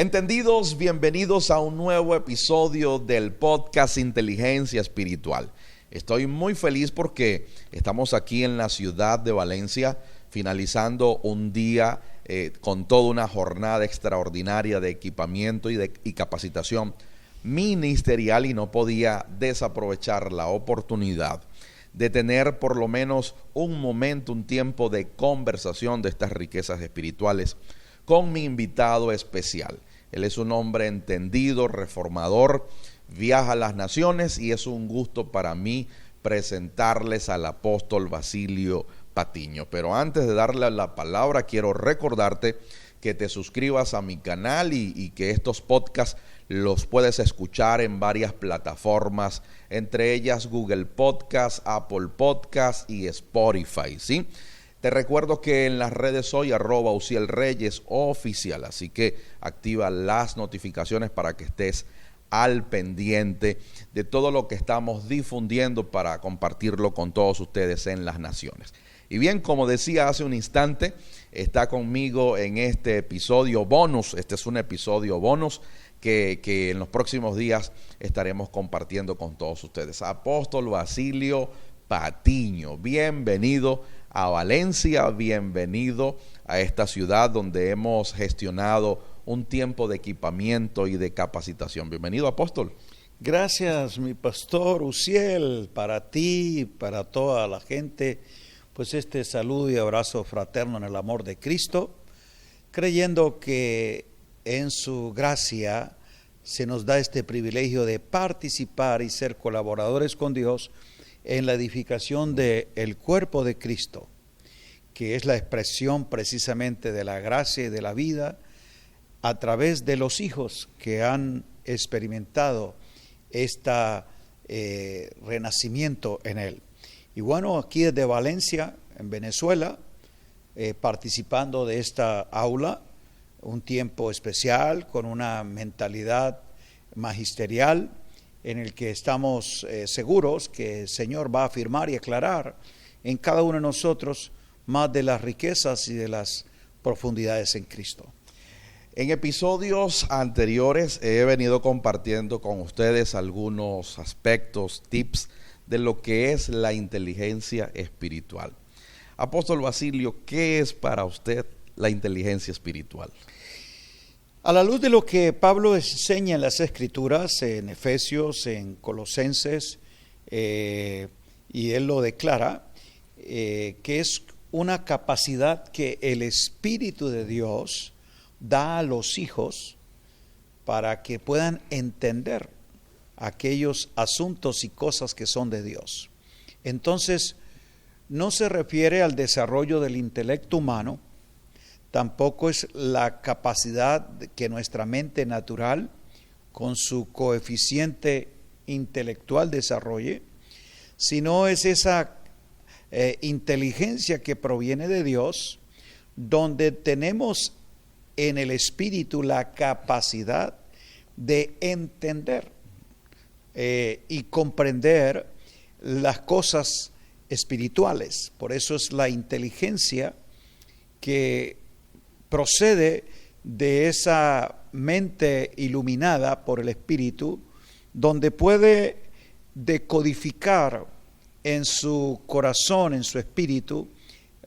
Entendidos, bienvenidos a un nuevo episodio del podcast Inteligencia Espiritual. Estoy muy feliz porque estamos aquí en la ciudad de Valencia, finalizando un día con toda una jornada extraordinaria de equipamiento y capacitación ministerial, y no podía desaprovechar la oportunidad de tener por lo menos un momento, un tiempo de conversación de estas riquezas espirituales con mi invitado especial. Él es un hombre entendido, reformador, viaja a las naciones, y es un gusto para mí presentarles al apóstol Basilio Patiño. Pero antes de darle la palabra, quiero recordarte que te suscribas a mi canal y que estos podcasts los puedes escuchar en varias plataformas, entre ellas Google Podcast, Apple Podcast y Spotify, ¿sí? Te recuerdo que en las redes soy @UcielReyes oficial, así que activa las notificaciones para que estés al pendiente de todo lo que estamos difundiendo para compartirlo con todos ustedes en las naciones. Y bien, como decía hace un instante, está conmigo en este episodio bonus. Este es un episodio bonus que en los próximos días estaremos compartiendo con todos ustedes. Apóstol Basilio Patiño, bienvenido a Valencia, bienvenido a esta ciudad donde hemos gestionado un tiempo de equipamiento y de capacitación. Bienvenido, apóstol. Gracias, mi pastor Uciel, para ti, para toda la gente, pues este saludo y abrazo fraterno en el amor de Cristo, creyendo que en su gracia se nos da este privilegio de participar y ser colaboradores con Dios en la edificación del cuerpo de Cristo, que es la expresión precisamente de la gracia y de la vida a través de los hijos que han experimentado este renacimiento en Él. Y bueno, aquí desde Valencia, en Venezuela, participando de esta aula, un tiempo especial con una mentalidad magisterial en el que estamos seguros que el Señor va a afirmar y aclarar en cada uno de nosotros más de las riquezas y de las profundidades en Cristo. En episodios anteriores he venido compartiendo con ustedes algunos aspectos, tips de lo que es la inteligencia espiritual. Apóstol Basilio, ¿qué es para usted la inteligencia espiritual? A la luz de lo que Pablo enseña en las Escrituras, en Efesios, en Colosenses, y él lo declara, que es una capacidad que el Espíritu de Dios da a los hijos para que puedan entender aquellos asuntos y cosas que son de Dios. Entonces, no se refiere al desarrollo del intelecto humano, tampoco es la capacidad que nuestra mente natural, con su coeficiente intelectual, desarrolle, sino es esa inteligencia que proviene de Dios, donde tenemos en el Espíritu la capacidad de entender y comprender las cosas espirituales. Por eso es la inteligencia que procede de esa mente iluminada por el Espíritu, donde puede decodificar en su corazón, en su espíritu,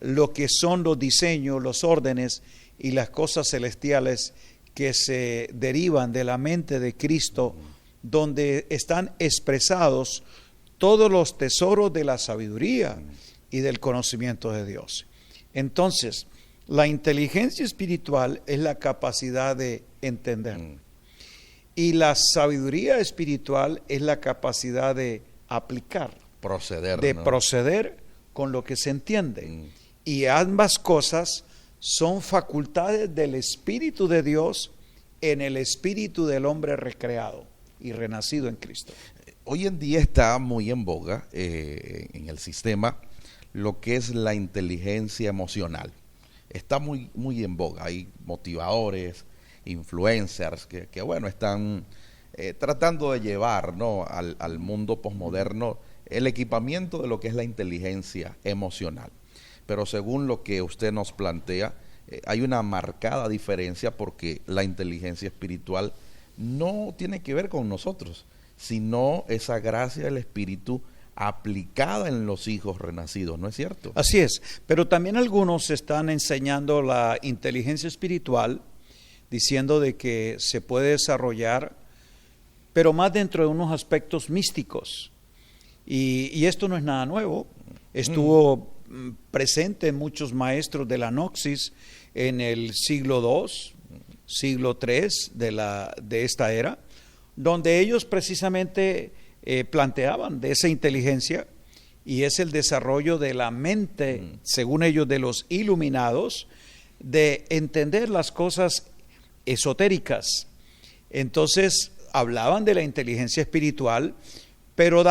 lo que son los diseños, los órdenes y las cosas celestiales que se derivan de la mente de Cristo, donde están expresados todos los tesoros de la sabiduría y del conocimiento de Dios. Entonces, la inteligencia espiritual es la capacidad de entender. Y la sabiduría espiritual es la capacidad de aplicar. Proceder con lo que se entiende. Y ambas cosas son facultades del Espíritu de Dios en el espíritu del hombre recreado y renacido en Cristo. Hoy en día está muy en boga en el sistema lo que es la inteligencia emocional. Está muy en boga. Hay motivadores, influencers que bueno, están tratando de llevar, ¿no?, al mundo posmoderno el equipamiento de lo que es la inteligencia emocional. Pero según lo que usted nos plantea, hay una marcada diferencia, porque la inteligencia espiritual no tiene que ver con nosotros, sino esa gracia del Espíritu aplicada en los hijos renacidos, ¿no es cierto? Así es, pero también algunos están enseñando la inteligencia espiritual, diciendo de que se puede desarrollar, pero más dentro de unos aspectos místicos. Y esto no es nada nuevo, estuvo presente en muchos maestros de la Gnosis en el siglo II, siglo III de esta era, donde ellos precisamente planteaban de esa inteligencia, y es el desarrollo de la mente, según ellos, de los iluminados, de entender las cosas esotéricas. Entonces hablaban de la inteligencia espiritual, pero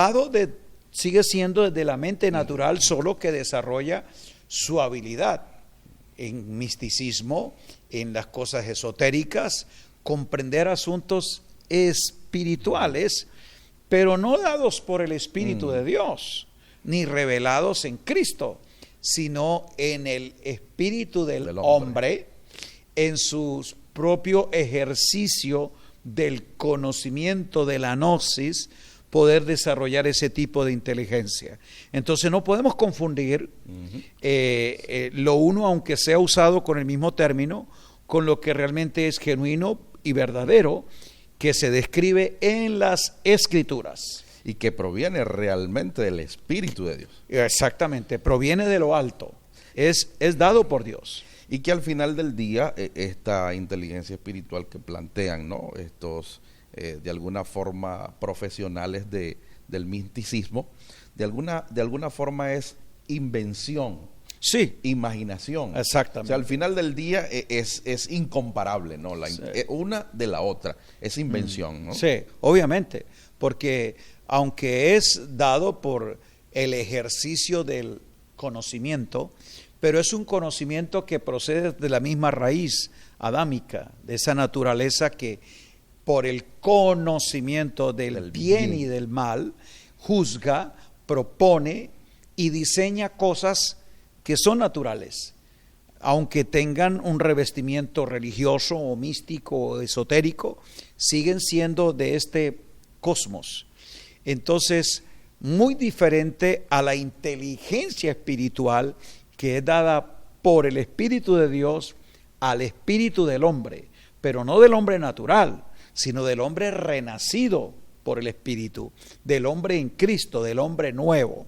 sigue siendo desde la mente natural, solo que desarrolla su habilidad en misticismo, en las cosas esotéricas, comprender asuntos espirituales, pero no dados por el Espíritu de Dios, ni revelados en Cristo, sino en el espíritu del hombre, en su propio ejercicio del conocimiento de la gnosis, poder desarrollar ese tipo de inteligencia. Entonces no podemos confundir lo uno, aunque sea usado con el mismo término, con lo que realmente es genuino y verdadero, que se describe en las Escrituras. Y que proviene realmente del Espíritu de Dios. Exactamente, proviene de lo alto, es dado por Dios. Y que al final del día, esta inteligencia espiritual que plantean, ¿no?, estos de alguna forma profesionales del misticismo, de alguna forma es invención, sí, imaginación. Exactamente. O sea, al final del día es incomparable, ¿no? Sí. Una de la otra, es invención, ¿no? Sí, obviamente, porque aunque es dado por el ejercicio del conocimiento, pero es un conocimiento que procede de la misma raíz adámica, de esa naturaleza que por el conocimiento del bien y del mal, juzga, propone y diseña cosas que son naturales, aunque tengan un revestimiento religioso o místico o esotérico, siguen siendo de este cosmos. Entonces, muy diferente a la inteligencia espiritual que es dada por el Espíritu de Dios al espíritu del hombre, pero no del hombre natural, sino del hombre renacido por el Espíritu, del hombre en Cristo, del hombre nuevo.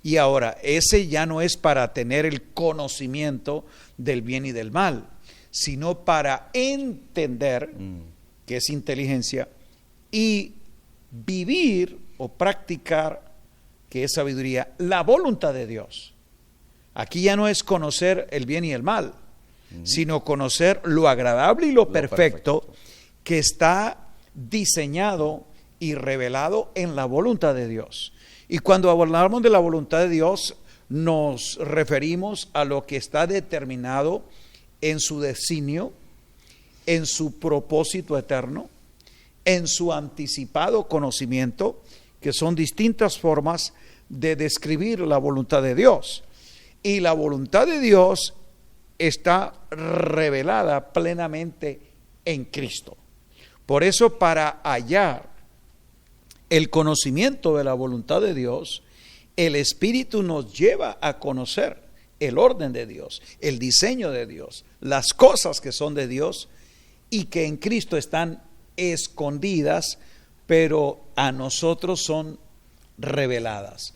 Y ahora, ese ya no es para tener el conocimiento del bien y del mal, sino para entender, que es inteligencia, y vivir o practicar, que es sabiduría, la voluntad de Dios. Aquí ya no es conocer el bien y el mal, sino conocer lo agradable y lo perfecto que está diseñado y revelado en la voluntad de Dios. Y cuando hablamos de la voluntad de Dios, nos referimos a lo que está determinado en su designio, en su propósito eterno, en su anticipado conocimiento, que son distintas formas de describir la voluntad de Dios. Y la voluntad de Dios está revelada plenamente en Cristo. Por eso, para hallar el conocimiento de la voluntad de Dios, el Espíritu nos lleva a conocer el orden de Dios, el diseño de Dios, las cosas que son de Dios y que en Cristo están escondidas, pero a nosotros son reveladas,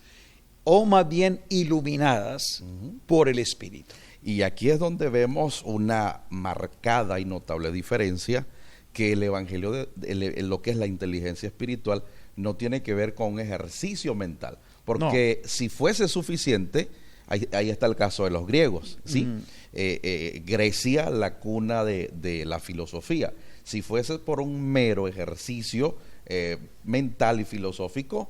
o más bien iluminadas por el Espíritu. Y aquí es donde vemos una marcada y notable diferencia, que el evangelio, lo que es la inteligencia espiritual, no tiene que ver con un ejercicio mental, porque si fuese suficiente, ahí está el caso de los griegos, ¿sí? Grecia, la cuna de la filosofía. Si fuese por un mero ejercicio mental y filosófico,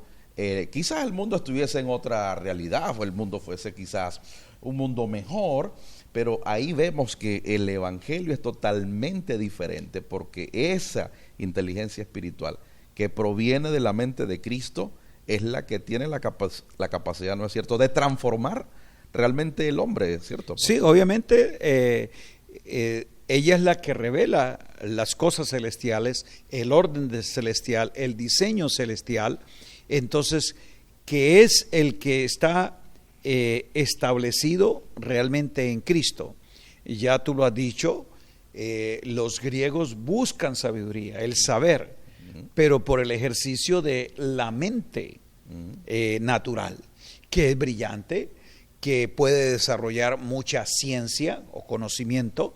quizás el mundo estuviese en otra realidad, o el mundo fuese quizás un mundo mejor, pero ahí vemos que el evangelio es totalmente diferente, porque esa inteligencia espiritual que proviene de la mente de Cristo es la que tiene la capacidad, ¿no es cierto?, de transformar realmente el hombre, ¿cierto? Sí, obviamente ella es la que revela las cosas celestiales, el orden celestial, el diseño celestial. Entonces, que es el que está establecido realmente en Cristo. Ya tú lo has dicho, los griegos buscan sabiduría, el saber, pero por el ejercicio de la mente natural, que es brillante, que puede desarrollar mucha ciencia o conocimiento,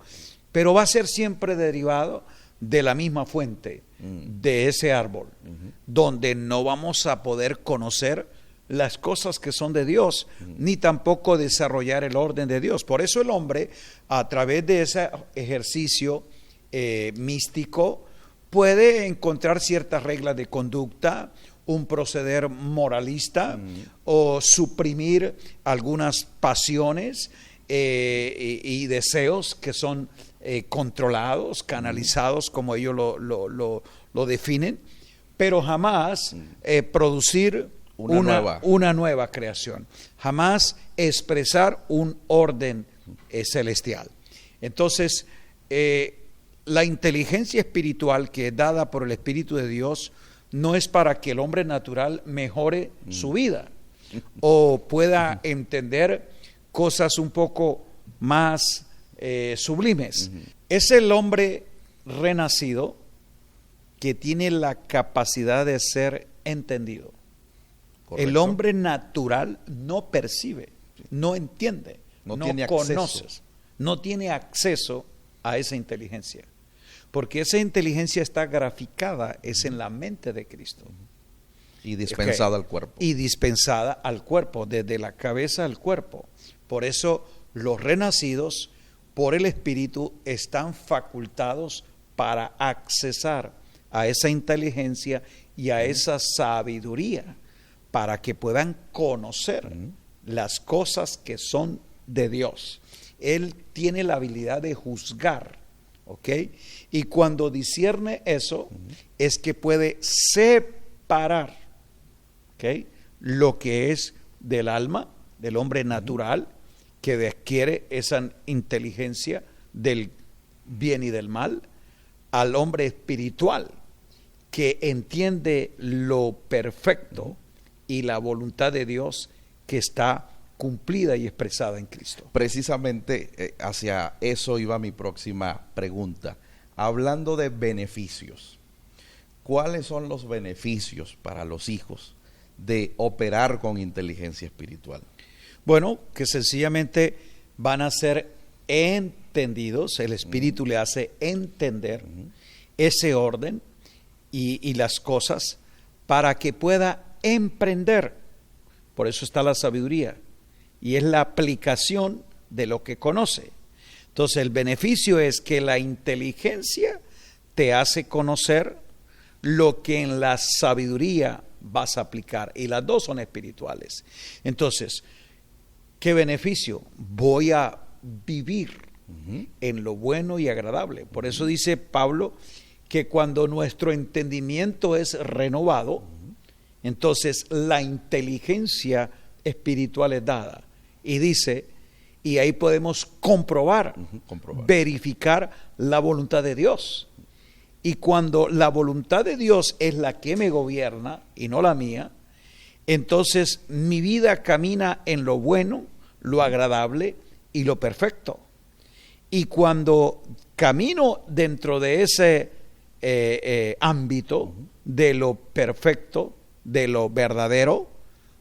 pero va a ser siempre derivado de la misma fuente, de ese árbol, donde no vamos a poder conocer las cosas que son de Dios, ni tampoco desarrollar el orden de Dios. Por eso el hombre, a través de ese ejercicio místico, puede encontrar ciertas reglas de conducta, un proceder moralista, o suprimir algunas pasiones y deseos que son controlados, canalizados, como ellos lo definen, pero jamás producir una nueva creación, jamás expresar un orden celestial. Entonces, la inteligencia espiritual que es dada por el Espíritu de Dios no es para que el hombre natural mejore su vida o pueda entender cosas un poco más sublimes. Es el hombre renacido que tiene la capacidad de ser entendido. Correcto. El hombre natural no percibe, no entiende, no conoce, no tiene acceso a esa inteligencia, porque esa inteligencia está graficada, es en la mente de Cristo. Y dispensada al cuerpo. Y dispensada al cuerpo, desde la cabeza al cuerpo. Por eso los renacidos por el Espíritu están facultados para accesar a esa inteligencia y a esa sabiduría, para que puedan conocer las cosas que son de Dios. Él tiene la habilidad de juzgar, ¿ok? Y cuando discierne eso, es que puede separar, ¿ok?, lo que es del alma, del hombre natural, que adquiere esa inteligencia del bien y del mal, al hombre espiritual, que entiende lo perfecto y la voluntad de Dios que está cumplida y expresada en Cristo. Precisamente hacia eso iba mi próxima pregunta. Hablando de beneficios, ¿cuáles son los beneficios para los hijos de operar con inteligencia espiritual? Bueno, que sencillamente van a ser entendidos, el Espíritu le hace entender ese orden y las cosas para que pueda emprender. Por eso está la sabiduría, y es la aplicación de lo que conoce. Entonces el beneficio es que la inteligencia te hace conocer lo que en la sabiduría vas a aplicar, y las dos son espirituales. Entonces, ¿qué beneficio? Voy a vivir en lo bueno y agradable. Por eso dice Pablo que cuando nuestro entendimiento es renovado, entonces la inteligencia espiritual es dada. Y dice, y ahí podemos comprobar, verificar la voluntad de Dios. Y cuando la voluntad de Dios es la que me gobierna y no la mía, entonces mi vida camina en lo bueno, lo agradable y lo perfecto. Y cuando camino dentro de ese ámbito de lo perfecto, de lo verdadero,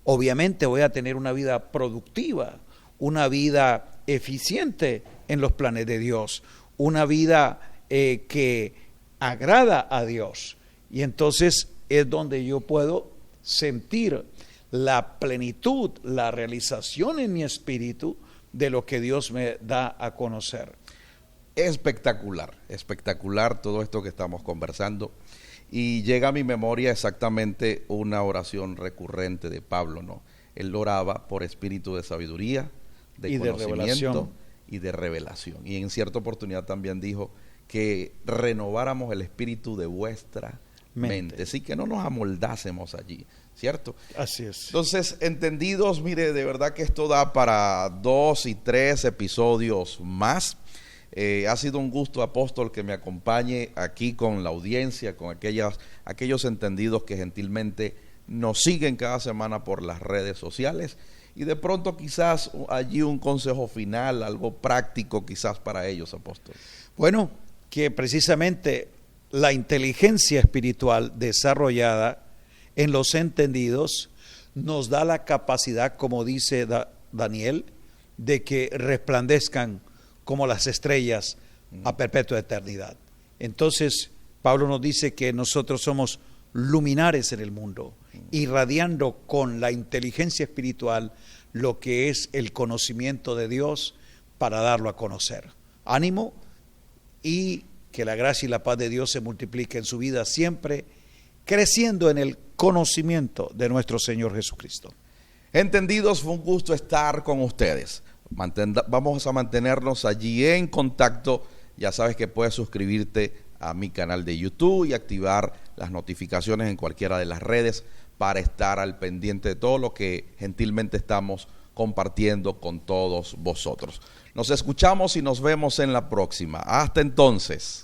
obviamente voy a tener una vida productiva, una vida eficiente en los planes de Dios, una vida que agrada a Dios. Y entonces es donde yo puedo sentir la plenitud, la realización en mi espíritu de lo que Dios me da a conocer. Espectacular, espectacular todo esto que estamos conversando. Y llega a mi memoria exactamente una oración recurrente de Pablo, ¿no? Él oraba por espíritu de sabiduría, de conocimiento y de revelación. Y en cierta oportunidad también dijo que renováramos el espíritu de vuestra mente. Así que no nos amoldásemos allí, ¿cierto? Así es. Entonces, entendidos, mire, de verdad que esto da para 2 y 3 episodios más. Ha sido un gusto, apóstol, que me acompañe aquí con la audiencia, con aquellos entendidos que gentilmente nos siguen cada semana por las redes sociales. Y de pronto quizás allí un consejo final, algo práctico quizás para ellos, apóstol. Bueno, que precisamente la inteligencia espiritual desarrollada en los entendidos nos da la capacidad, como dice Daniel, de que resplandezcan como las estrellas a perpetua eternidad. Entonces, Pablo nos dice que nosotros somos luminares en el mundo, irradiando con la inteligencia espiritual lo que es el conocimiento de Dios para darlo a conocer. Ánimo, y que la gracia y la paz de Dios se multiplique en su vida siempre, creciendo en el conocimiento de nuestro Señor Jesucristo. Entendidos, fue un gusto estar con ustedes. Vamos a mantenernos allí en contacto. Ya sabes que puedes suscribirte a mi canal de YouTube y activar las notificaciones en cualquiera de las redes para estar al pendiente de todo lo que gentilmente estamos compartiendo con todos vosotros. Nos escuchamos y nos vemos en la próxima. Hasta entonces.